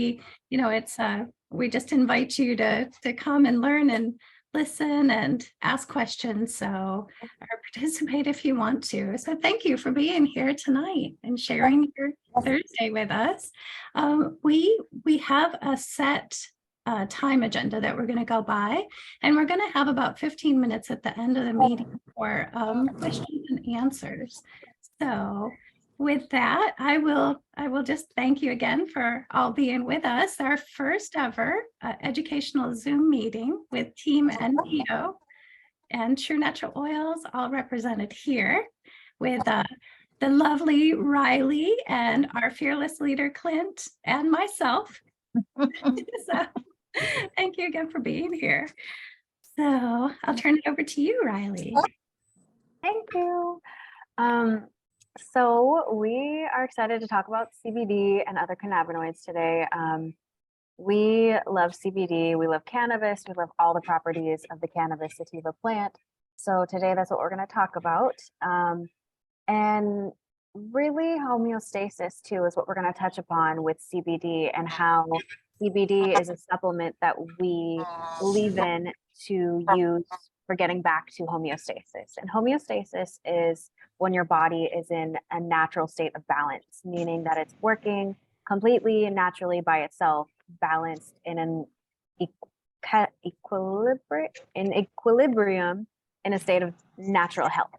it's we just invite you to come and learn and listen and ask questions. So, or participate if you want to. So thank you for being here tonight and sharing your Thursday with us. We have a set time agenda that we're going to go by, and we're going to have about 15 minutes at the end of the meeting for questions and answers. So with that, I will just thank you again for all being with us. Our first ever educational Zoom meeting with Team NPO and True Natural Oils, all represented here with the lovely Rylee and our fearless leader, Clint, and myself. So thank you again for being here. So I'll turn it over to you, Rylee. Thank you. So we are excited to talk about CBD and other cannabinoids today. We love CBD, we love cannabis, we love all the properties of the cannabis sativa plant. So today that's what we're going to talk about. And really homeostasis too is what we're going to touch upon with CBD, and how CBD is a supplement that we believe in to use for getting back to homeostasis. And homeostasis is when your body is in a natural state of balance, meaning that it's working completely and naturally by itself, balanced in an equilibrium in a state of natural health.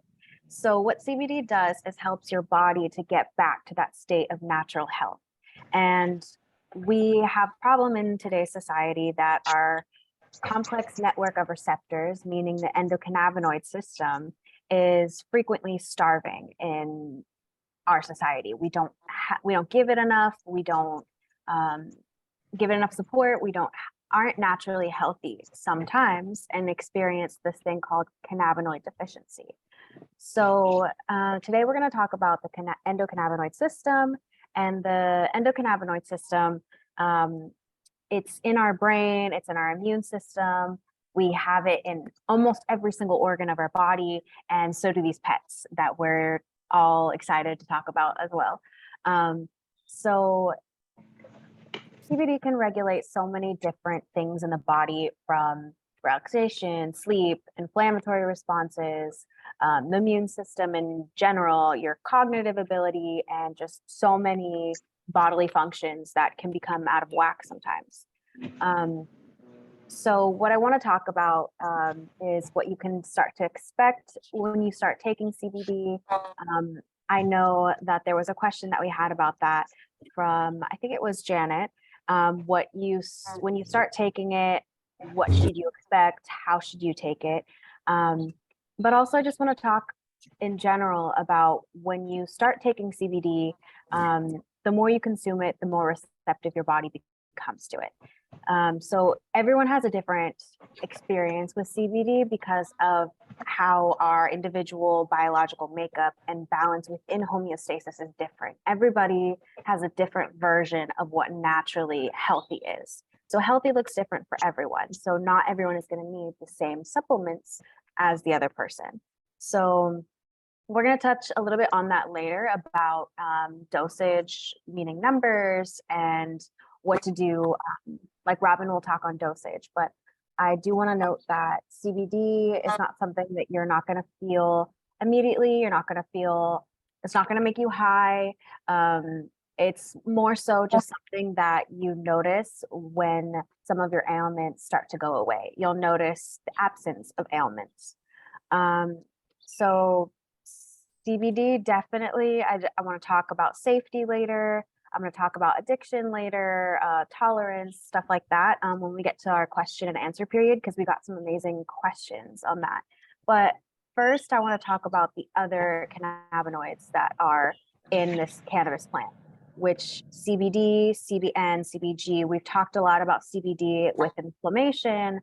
So what CBD does is helps your body to get back to that state of natural health. And we have a problem in today's society that our complex network of receptors, meaning the endocannabinoid system, is frequently starving in our society. We don't give it enough. We don't give it enough support. Aren't naturally healthy sometimes and experience this thing called cannabinoid deficiency. So today we're going to talk about the endocannabinoid system. And the endocannabinoid system, it's in our brain, it's in our immune system. We have it in almost every single organ of our body, and so do these pets that we're all excited to talk about as well. So CBD can regulate so many different things in the body, from relaxation, sleep, inflammatory responses, the immune system in general, your cognitive ability, and just so many bodily functions that can become out of whack sometimes. So what I want to talk about is what you can start to expect when you start taking CBD. I know that there was a question that we had about that from, I think it was Janet. When you start taking it, what should you expect? How should you take it? But also I just want to talk in general about when you start taking CBD, the more you consume it, the more receptive your body becomes to it. So everyone has a different experience with CBD because of how our individual biological makeup and balance within homeostasis is different. Everybody has a different version of what naturally healthy is. So healthy looks different for everyone. So not everyone is going to need the same supplements as the other person. So we're going to touch a little bit on that later about dosage, meaning numbers, and what to do. Like Robin will talk on dosage, but I do want to note that CBD is not something that you're not going to feel immediately. It's not going to make you high. It's more so just something that you notice when some of your ailments start to go away. You'll notice the absence of ailments. So CBD, definitely, I want to talk about safety later. I'm going to talk about addiction later, tolerance, stuff like that when we get to our question and answer period, because we got some amazing questions on that. But first, I want to talk about the other cannabinoids that are in this cannabis plant, which CBD, CBN, CBG. We've talked a lot about CBD with inflammation,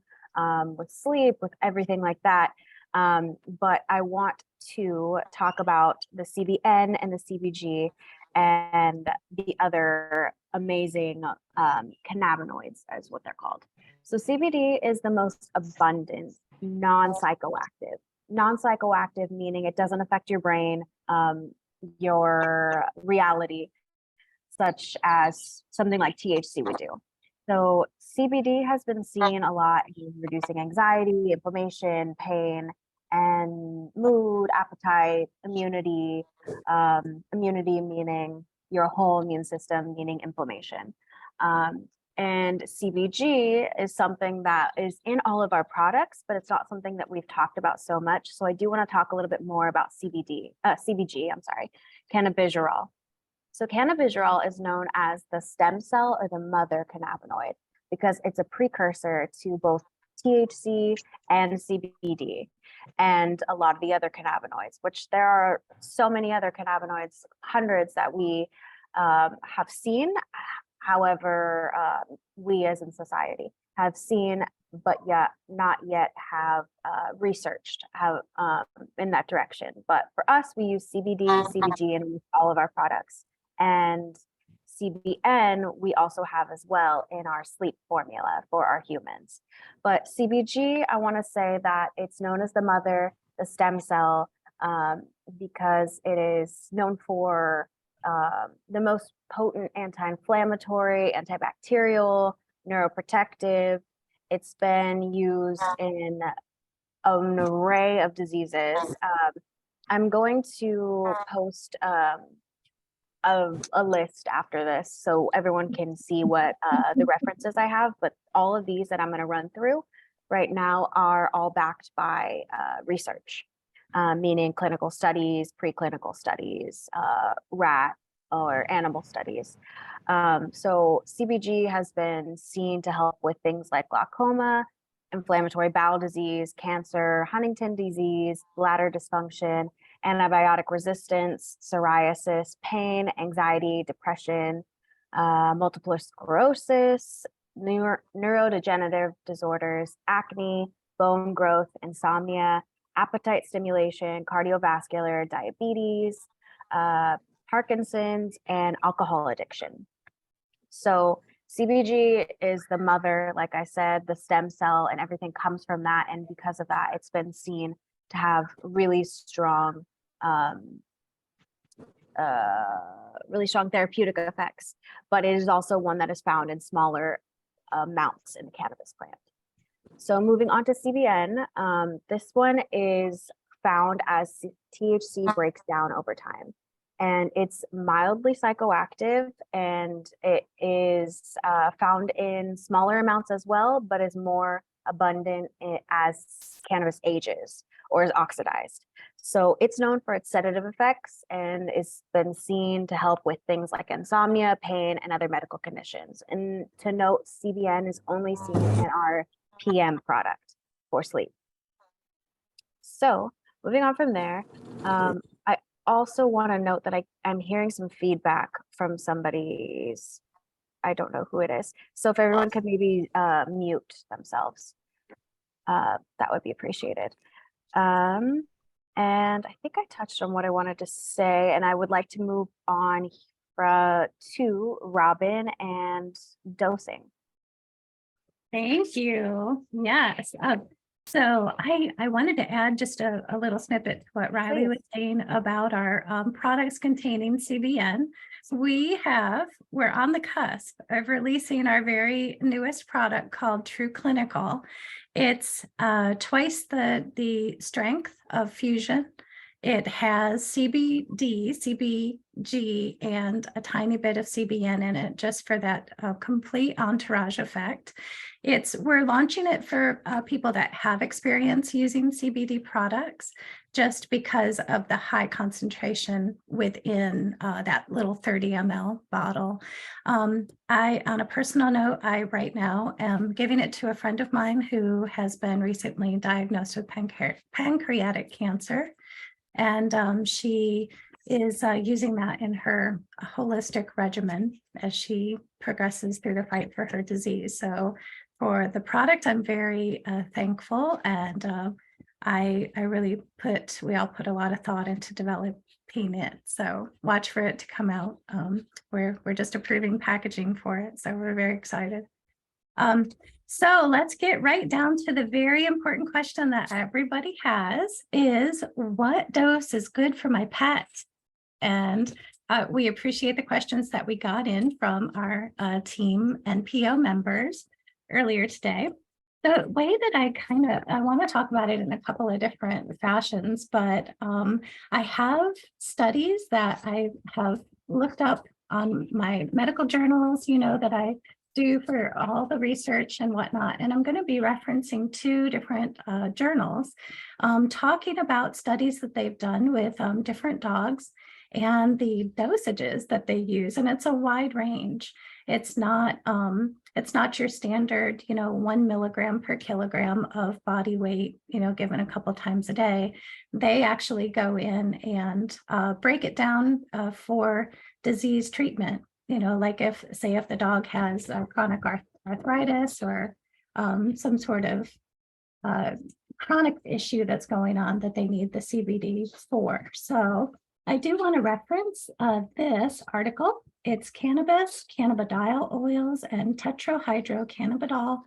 with sleep, with everything like that. But I want to talk about the CBN and the CBG and the other amazing cannabinoids, is what they're called. So CBD is the most abundant non-psychoactive. Non-psychoactive meaning it doesn't affect your brain, your reality. such as something like THC would do. So CBD has been seen a lot in reducing anxiety, inflammation, pain, and mood, appetite, immunity. Immunity meaning your whole immune system, meaning inflammation. And CBG is something that is in all of our products, but it's not something that we've talked about so much. So I do want to talk a little bit more about CBG, cannabigerol. So cannabigerol is known as the stem cell or the mother cannabinoid because it's a precursor to both THC and CBD and a lot of the other cannabinoids, which there are so many other cannabinoids, hundreds that we have seen. However, we as in society have seen, but yet not yet have researched how in that direction. But for us, we use CBD, CBG in all of our products. And CBN, we also have as well in our sleep formula for our humans. But CBG, I want to say that it's known as the mother, the stem cell, because it is known for the most potent anti-inflammatory, antibacterial, neuroprotective. It's been used in an array of diseases. I'm going to post a list after this so everyone can see what the references I have, but all of these that I'm going to run through right now are all backed by research, meaning clinical studies, preclinical studies, rat or animal studies. So CBG has been seen to help with things like glaucoma, inflammatory bowel disease, cancer, Huntington disease, bladder dysfunction, antibiotic resistance, psoriasis, pain, anxiety, depression, multiple sclerosis, neurodegenerative disorders, acne, bone growth, insomnia, appetite stimulation, cardiovascular, diabetes, Parkinson's, and alcohol addiction. So CBG is the mother, like I said, the stem cell, and everything comes from that. And because of that, it's been seen to have really strong therapeutic effects, but it is also one that is found in smaller amounts in the cannabis plant. So moving on to CBN, this one is found as THC breaks down over time. And it's mildly psychoactive, and it is found in smaller amounts as well, but is more abundant as cannabis ages or is oxidized. So it's known for its sedative effects and it's been seen to help with things like insomnia, pain, and other medical conditions. And to note, CBN is only seen in our PM product for sleep. So moving on from there, I also want to note that I'm hearing some feedback from somebody's, I don't know who it is. So if everyone could maybe mute themselves, that would be appreciated. And I think I touched on what I wanted to say, and I would like to move on to Robin and dosing. Thank you. Yes. So I wanted to add just a little snippet to what Rylee was saying about our products containing CBN. We're on the cusp of releasing our very newest product called True Clinical. It's twice the strength of Fusion. It has CBD, CBG, and a tiny bit of CBN in it just for that complete entourage effect. We're launching it for people that have experience using CBD products just because of the high concentration within that little 30 ml bottle. On a personal note, I right now am giving it to a friend of mine who has been recently diagnosed with pancreatic cancer. And she is using that in her holistic regimen as she progresses through the fight for her disease. So for the product, I'm very thankful, and we all put a lot of thought into developing it. So watch for it to come out. We're just approving packaging for it, so we're very excited. So let's get right down to the very important question that everybody has is, what dose is good for my pet? And we appreciate the questions that we got in from our team and PO members earlier today. The way that I want to talk about it in a couple of different fashions, but I have studies that I have looked up on my medical journals, that I do for all the research and whatnot. And I'm going to be referencing two different journals talking about studies that they've done with different dogs and the dosages that they use. And it's a wide range. It's not your standard, 1 milligram per kilogram of body weight, given a couple times a day. They actually go in and break it down for disease treatment. Like if the dog has chronic arthritis or some sort of chronic issue that's going on that they need the CBD for. So I do want to reference this article. It's Cannabis, Cannabidiol Oils, and Tetrahydrocannabinol,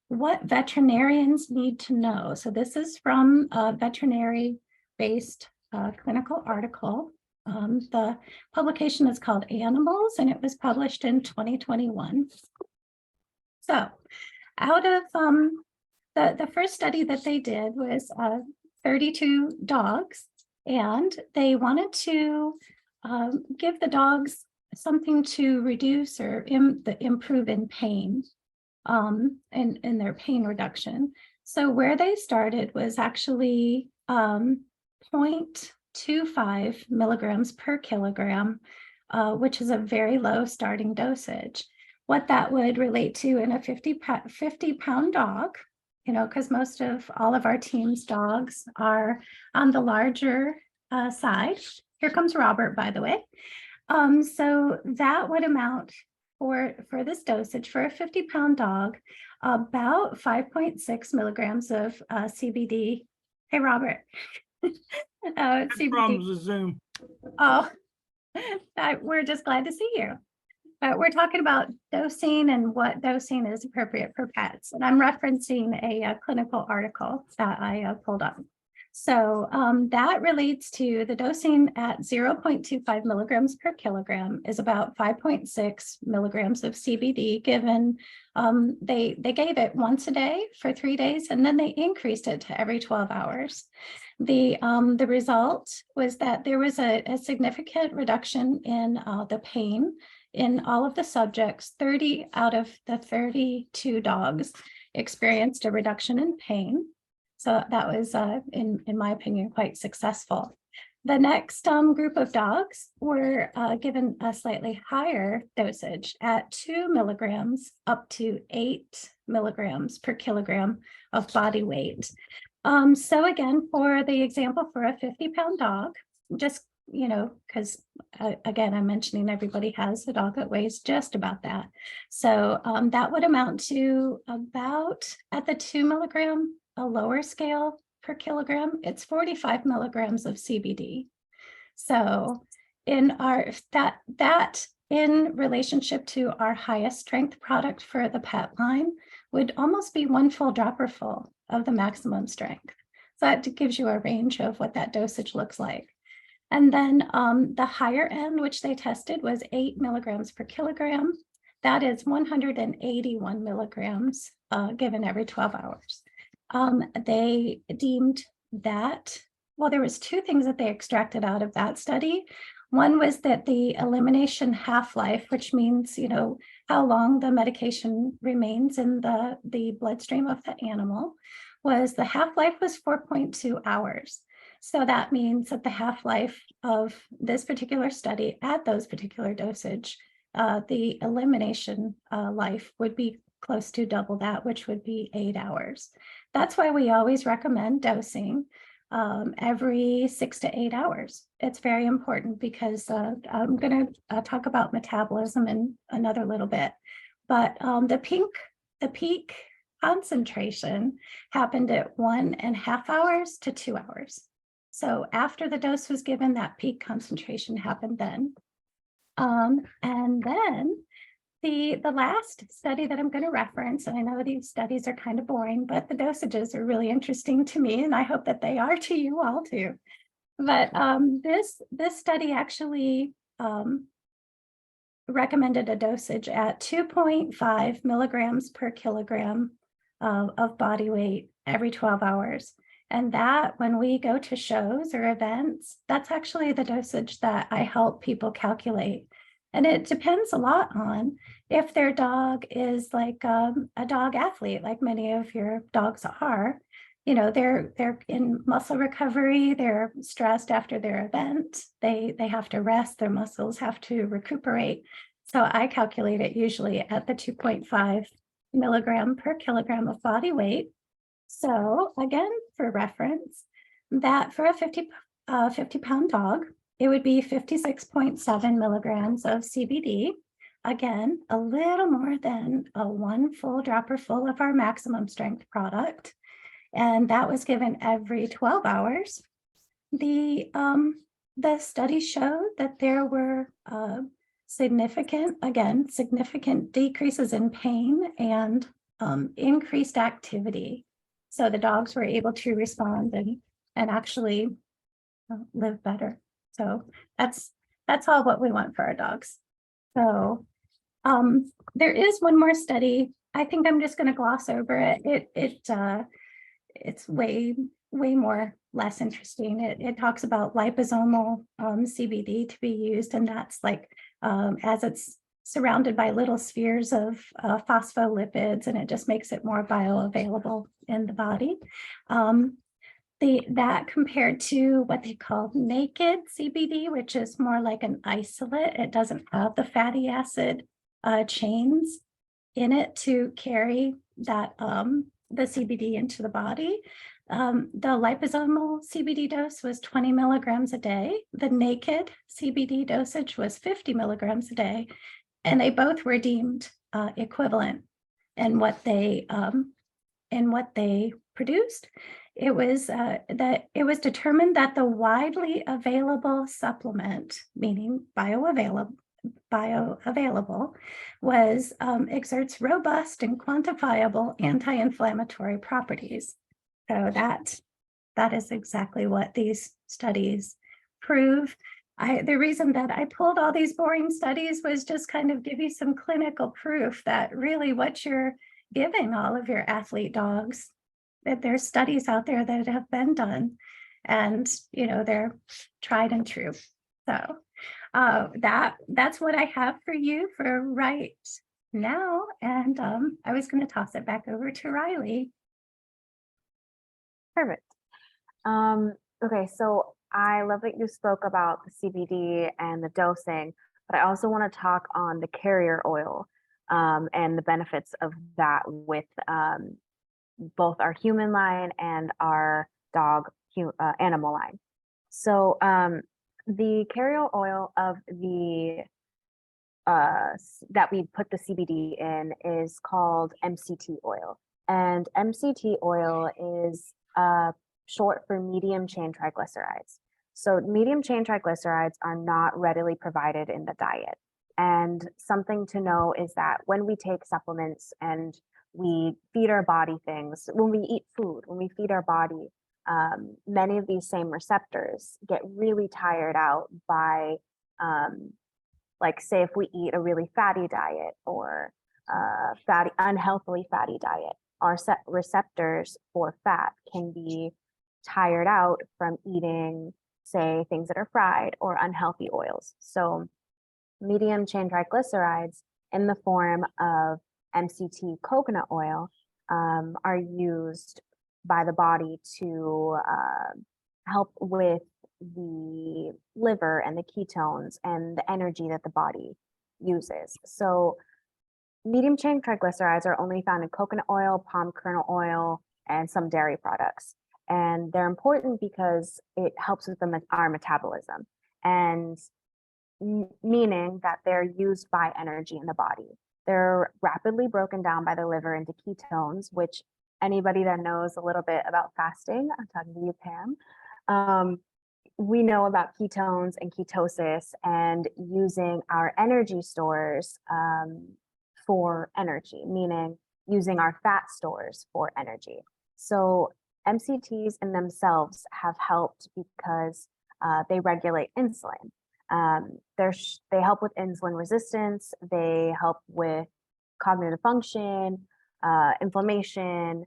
What Veterinarians Need to Know. So this is from a veterinary-based clinical article. The publication is called Animals, and it was published in 2021. So out of the first study that they did was 32 dogs, and they wanted to give the dogs something to reduce or improve in pain, in their pain reduction. So where they started was actually 0.25 milligrams per kilogram, which is a very low starting dosage. What that would relate to in a 50-pound dog, because most of all of our team's dogs are on the larger side. Here comes Robert, by the way. So that would amount for this dosage for a 50-pound dog, about 5.6 milligrams of CBD. Hey, Robert. CBD. Problems with Zoom. Oh, we're just glad to see you. We're talking about dosing and what dosing is appropriate for pets. And I'm referencing a clinical article that I pulled up. So that relates to the dosing at 0.25 milligrams per kilogram is about 5.6 milligrams of CBD given. They gave it once a day for 3 days, and then they increased it to every 12 hours. The result was that there was a significant reduction in the pain in all of the subjects. 30 out of the 32 dogs experienced a reduction in pain. So that was, in my opinion, quite successful. The next group of dogs were given a slightly higher dosage at 2 milligrams up to 8 milligrams per kilogram of body weight. So again, for the example for a 50-pound dog, just, because again, I'm mentioning everybody has a dog that weighs just about that. So that would amount to about, at the 2 milligram, a lower scale per kilogram, it's 45 milligrams of CBD. So in our, that in relationship to our highest strength product for the pet line would almost be 1 full dropper full of the maximum strength. So that gives you a range of what that dosage looks like. And then the higher end, which they tested, was 8 milligrams per kilogram. That is 181 milligrams given every 12 hours. They deemed that, well, there was 2 things that they extracted out of that study. One was that the elimination half-life, which means, how long the medication remains in the bloodstream of the animal, was the half-life was 4.2 hours. So that means that the half-life of this particular study at those particular dosage, the elimination life would be close to double that, which would be 8 hours. That's why we always recommend dosing every 6 to 8 hours. It's very important because I'm going to talk about metabolism in another little bit. But the peak concentration happened at 1.5 hours to 2 hours. So after the dose was given, that peak concentration happened then. And then the last study that I'm going to reference, and I know these studies are kind of boring, but the dosages are really interesting to me, and I hope that they are to you all too. But this study actually recommended a dosage at 2.5 milligrams per kilogram of body weight every 12 hours. And that, when we go to shows or events, that's actually the dosage that I help people calculate. And it depends a lot on if their dog is like a dog athlete, like many of your dogs are. You know, they're in muscle recovery, they're stressed after their event, they have to rest, their muscles have to recuperate. So I calculate it usually at the 2.5 milligram per kilogram of body weight. So again, for reference, that for a 50 pound dog, it would be 56.7 milligrams of CBD. Again, a little more than one full dropper full of our maximum strength product. And that was given every 12 hours. The study showed that there were significant decreases in pain and increased activity. So the dogs were able to respond and actually live better. So that's all what we want for our dogs. So there is one more study. I think I'm just going to gloss over it. It's way more less interesting. It talks about liposomal CBD to be used, and that's like as it's surrounded by little spheres of phospholipids, and it just makes it more bioavailable in the body. That compared to what they call naked CBD, which is more like an isolate. It doesn't have the fatty acid chains in it to carry that the CBD into the body. The liposomal CBD dose was 20 milligrams a day. The naked CBD dosage was 50 milligrams a day, and they both were deemed equivalent in what they produced. It was determined that the widely available supplement, meaning bioavailable, was exerts robust and quantifiable anti-inflammatory properties. So that is exactly what these studies prove. The reason that I pulled all these boring studies was just kind of give you some clinical proof that really what you're giving all of your athlete dogs, that there's studies out there that have been done, and they're tried and true. So that's what I have for you for right now. And I was going to toss it back over to Rylee. Perfect. Okay, so I love that you spoke about the CBD and the dosing, but I also want to talk on the carrier oil and the benefits of that with both our human line and our dog animal line. So the carrier oil of the that we put the CBD in is called MCT oil, and MCT oil is short for medium chain triglycerides. So medium chain triglycerides are not readily provided in the diet. And something to know is that when we take supplements and we feed our body things, when we eat food, when we feed our body, many of these same receptors get really tired out by, like say if we eat a really fatty diet or unhealthily fatty diet, our receptors for fat can be tired out from eating, say, things that are fried or unhealthy oils. So medium chain triglycerides in the form of MCT coconut oil are used by the body to help with the liver and the ketones and the energy that the body uses. So medium chain triglycerides are only found in coconut oil, palm kernel oil, and some dairy products. And they're important because it helps with our metabolism, and meaning that they're used by energy in the body. They're rapidly broken down by the liver into ketones, which anybody that knows a little bit about fasting, I'm talking to you, Pam, we know about ketones and ketosis and using our energy stores for energy, meaning using our fat stores for energy. So MCTs in themselves have helped because they regulate insulin. They help with insulin resistance. They help with cognitive function, inflammation.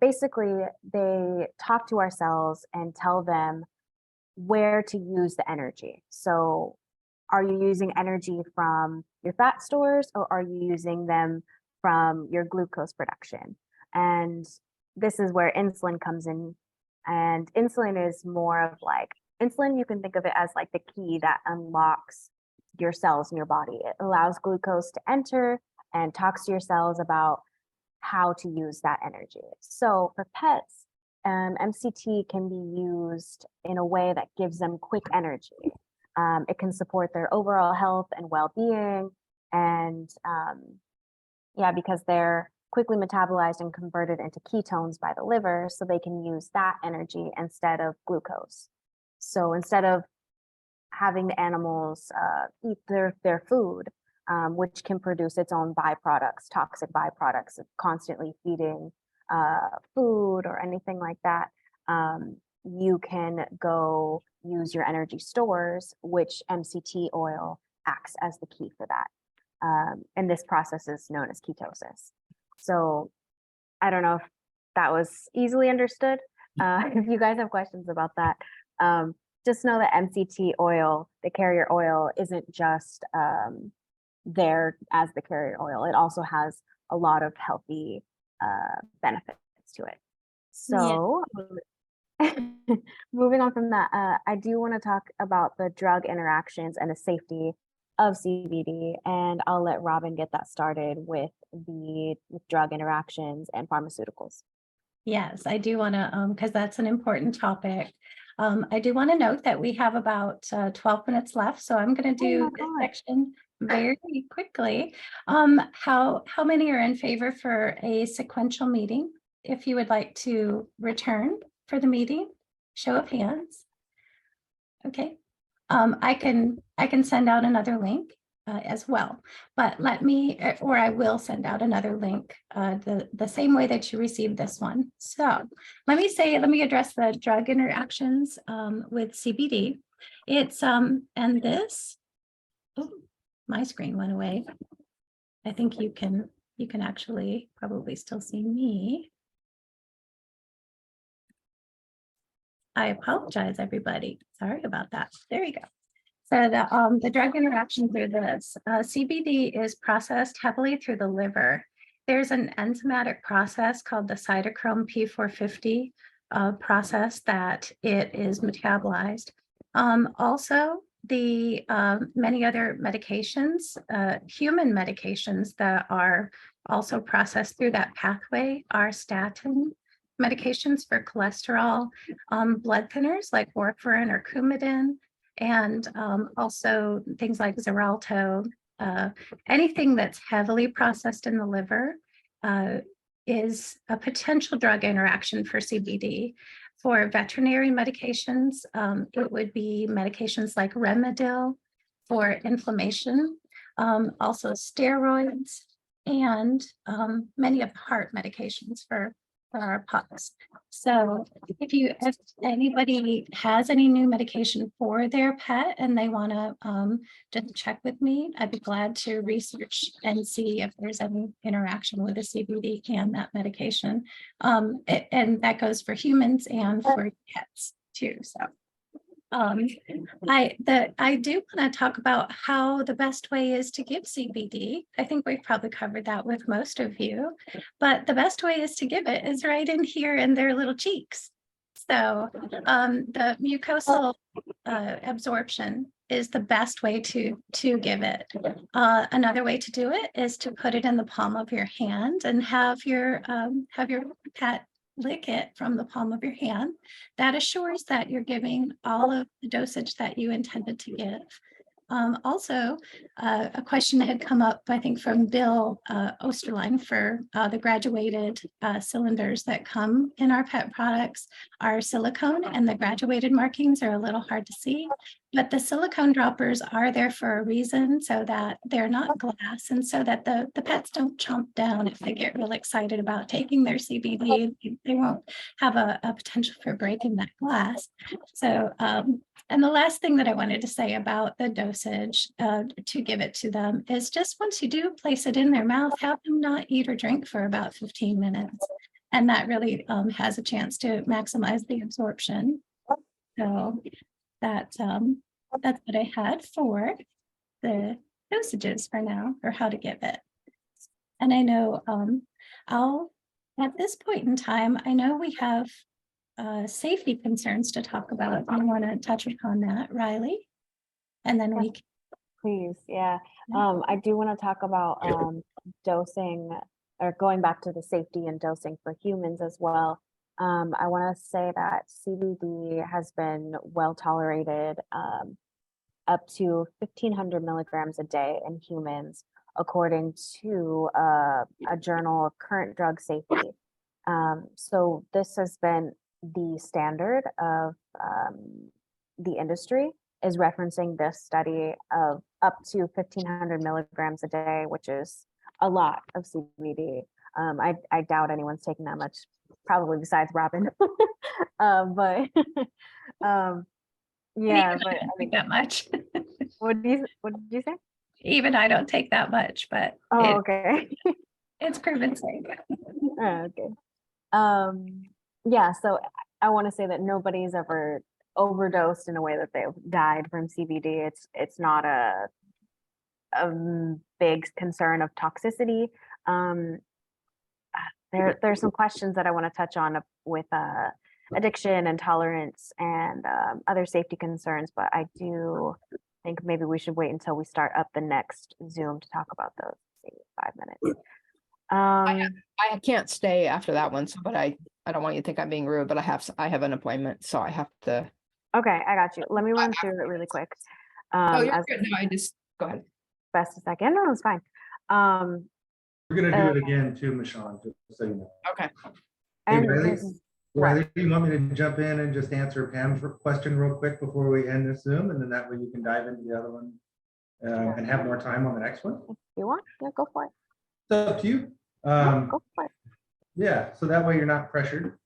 Basically, they talk to our cells and tell them where to use the energy. So are you using energy from your fat stores, or are you using them from your glucose production? And this is where insulin comes in. And insulin is more of like, insulin, you can think of it as like the key that unlocks your cells in your body. It allows glucose to enter and talks to your cells about how to use that energy. So for pets, MCT can be used in a way that gives them quick energy. It can support their overall health and well-being. And yeah, because they're quickly metabolized and converted into ketones by the liver, so they can use that energy instead of glucose. So instead of having the animals eat their food, which can produce its own byproducts, toxic byproducts of constantly feeding food or anything like that, you can go use your energy stores, which MCT oil acts as the key for that. And this process is known as ketosis. So I don't know if that was easily understood. If you guys have questions about that, just know that MCT oil, the carrier oil, isn't just there as the carrier oil. It also has a lot of healthy benefits to it. So moving on from that, I do want to talk about the drug interactions and the safety of CBD, and I'll let Robin get that started with the drug interactions and pharmaceuticals. Yes, I do want to, because that's an important topic. I do want to note that we have about 12 minutes left, so I'm going to do this section very quickly. How many are in favor for a sequential meeting? If you would like to return for the meeting, show of hands. Okay. I can send out another link as well, but I will send out another link the same way that you received this one. So let me address the drug interactions with CBD. It's and this, oh, my screen went away. I think you can actually probably still see me. I apologize, everybody. Sorry about that. There you go. So the drug interactions are this. CBD is processed heavily through the liver. There's an enzymatic process called the cytochrome P450 process that it is metabolized. Also, the many other medications, human medications that are also processed through that pathway are statin medications for cholesterol, blood thinners like warfarin or Coumadin, and also things like Xarelto. Anything that's heavily processed in the liver is a potential drug interaction for CBD. For veterinary medications, it would be medications like Remedil for inflammation, also steroids, and many of the heart medications for our pups. So if anybody has any new medication for their pet and they want to just check with me, I'd be glad to research and see if there's any interaction with the CBD and that medication. And that goes for humans and for pets too. So I do want to talk about how the best way is to give CBD. I think we've probably covered that with most of you, but the best way is to give it is right in here in their little cheeks. So the mucosal absorption is the best way to give it. Another way to do it is to put it in the palm of your hand and have your pet lick it from the palm of your hand. That assures that you're giving all of the dosage that you intended to give. Also, a question had come up, I think, from Bill Osterline for the graduated cylinders that come in our pet products are silicone, and the graduated markings are a little hard to see. But the silicone droppers are there for a reason, so that they're not glass, and so that the pets don't chomp down if they get real excited about taking their CBD. They won't have a potential for breaking that glass. So, and the last thing that I wanted to say about the dosage to give it to them is just once you do place it in their mouth, have them not eat or drink for about 15 minutes. And that really has a chance to maximize the absorption. So that's what I had for the dosages for now, or how to give it. And I know at this point in time, I know we have safety concerns to talk about. I want to touch upon that, Rylee, and then we can. Please, yeah. I do want to talk about dosing, or going back to the safety and dosing for humans as well. I want to say that CBD has been well tolerated up to 1,500 milligrams a day in humans, according to a journal of current drug safety. So this has been the standard of the industry, is referencing this study of up to 1,500 milligrams a day, which is a lot of CBD. I doubt anyone's taking that much, probably besides Robin. But yeah, but I think that much. what did you say? Even I don't take that much, but okay. It's proven safe. Okay. Yeah, so I want to say that nobody's ever overdosed in a way that they've died from CBD. It's not a big concern of toxicity. There's some questions that I want to touch on with addiction and tolerance and other safety concerns, but I do think maybe we should wait until we start up the next Zoom to talk about those. Maybe 5 minutes. I can't stay after that one, but I don't want you to think I'm being rude, but I have an appointment, so I have to. Okay, I got you. Let me run through it really quick. You're As good. No, go ahead. best as I can. No, it's fine. We're gonna do it again too, Michonne, just so you know. Okay. Hey, And Rylee, do you want me to jump in and just answer Pam's question real quick before we end this Zoom, and then that way you can dive into the other one and have more time on the next one? if you want, yeah, go for it. It's up to you. Go for it. Yeah, so that way you're not pressured.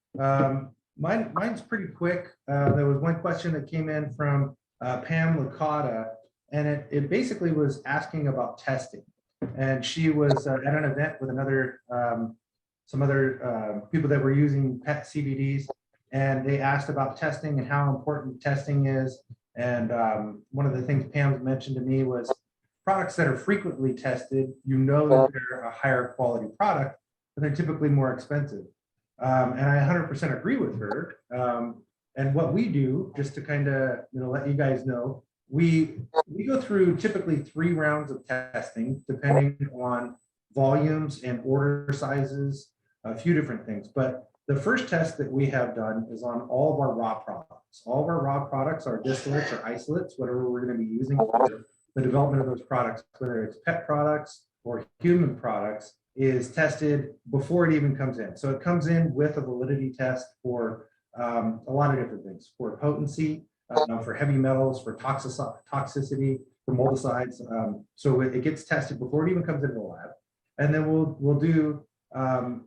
Mine's pretty quick. There was one question that came in from Pam Licata, and it basically was asking about testing. And she was at an event with some other people that were using pet CBDs, and they asked about testing and how important testing is. And one of the things Pam mentioned to me was products that are frequently tested, you know that they're a higher quality product, but they're typically more expensive. And I 100% agree with her. And what we do, just to kind of let you guys know, we go through typically 3 rounds of testing, depending on volumes and order sizes, a few different things. But the first test that we have done is on all of our raw products. All of our raw products are distillates or isolates, whatever we're going to be using for the development of those products, whether it's pet products or human products, is tested before it even comes in. So it comes in with a validity test for a lot of different things, for potency, for heavy metals, for toxicity, for moldicides. So it gets tested before it even comes into the lab. And then we'll do,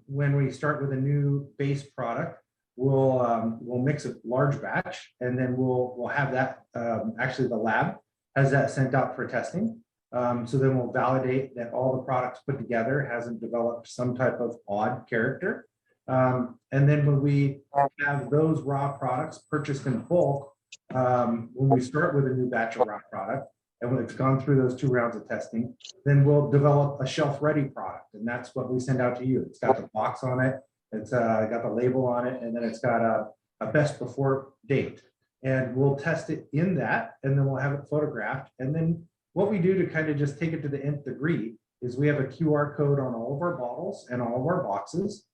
when we start with a new base product, we'll mix a large batch, and then we'll have that, actually the lab has that sent out for testing. So then we'll validate that all the products put together hasn't developed some type of odd character. And then when we have those raw products purchased in bulk, when we start with a new batch of raw product, and when it's gone through those 2 rounds of testing, then we'll develop a shelf-ready product, and that's what we send out to you. It's got the box on it, it's got the label on it, and then it's got a best before date. And we'll test it in that, and then we'll have it photographed. And then what we do to kind of just take it to the nth degree is we have a QR code on all of our bottles and all of our boxes,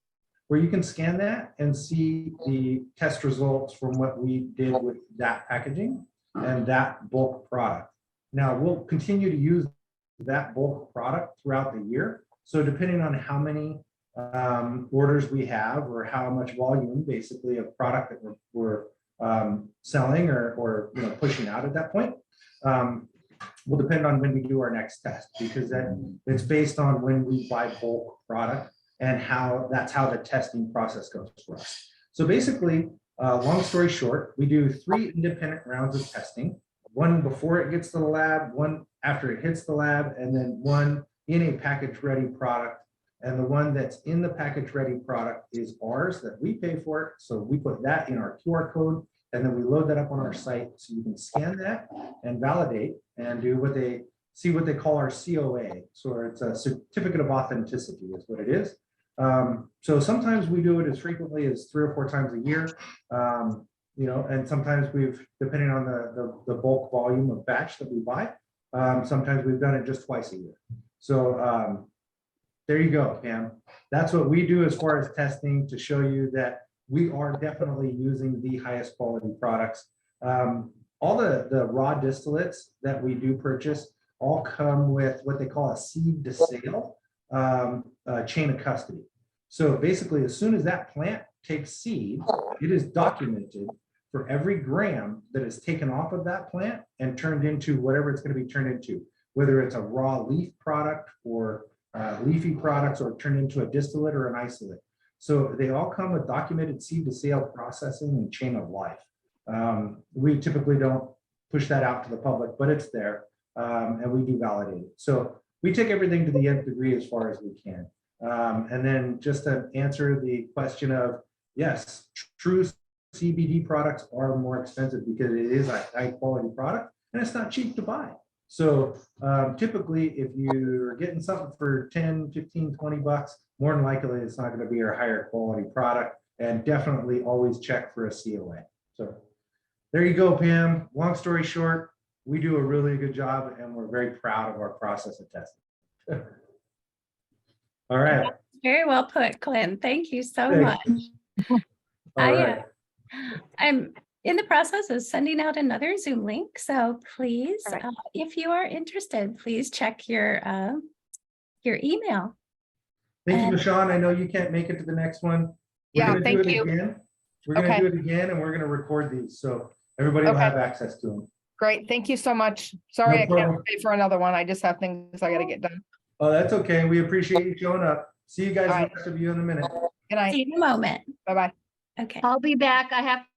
where you can scan that and see the test results from what we did with that packaging and that bulk product. Now, we'll continue to use that bulk product throughout the year. So depending on how many orders we have, or how much volume basically of product that we're selling or pushing out at that point. Will depend on when we do our next test, because then it's based on when we buy bulk product and that's how the testing process goes for us. So basically, long story short, we do 3 independent rounds of testing, one before it gets to the lab, one after it hits the lab, and then one in a package ready product. And the one that's in the package ready product is ours that we pay for it. So we put that in our QR code, and then we load that up on our site so you can scan that and validate and do what they call our COA. So it's a certificate of authenticity is what it is. So sometimes we do it as frequently as 3 or 4 times a year. And sometimes depending on the bulk volume of batch that we buy, sometimes we've done it just twice a year. So there you go, Pam. That's what we do as far as testing to show you that we are definitely using the highest quality products. All the raw distillates that we do purchase all come with what they call a seed to sale chain of custody. So basically, as soon as that plant takes seed, it is documented for every gram that is taken off of that plant and turned into whatever it's going to be turned into, whether it's a raw leaf product or leafy products or turned into a distillate or an isolate. So they all come with documented seed to sale processing and chain of life. We typically don't push that out to the public, but it's there, and we do validate it. So we take everything to the nth degree as far as we can. And then just to answer the question of, yes, true CBD products are more expensive because it is a high quality product and it's not cheap to buy. So typically, if you're getting something for 10, 15, 20 bucks, more than likely it's not going to be a higher quality product, and definitely always check for a COA. So there you go, Pam. Long story short, we do a really good job and we're very proud of our process of testing. All right. Very well put, Clint. Thank you so Thanks. much. All right. I'm in the process of sending out another Zoom link. So please, if you are interested, please check your email. Thank you, Michonne. I know you can't make it to the next one. Thank you. We're going to do it again, and we're going to record these so everybody will have access to them. Great. Thank you so much. Sorry, No I can't problem. stay for another one. I just have things I got to get done. Oh, that's okay. We appreciate you showing up. See you guys, All right. the rest of you in a minute. Good night. See you in a moment. Bye-bye. Okay. I'll be back. I have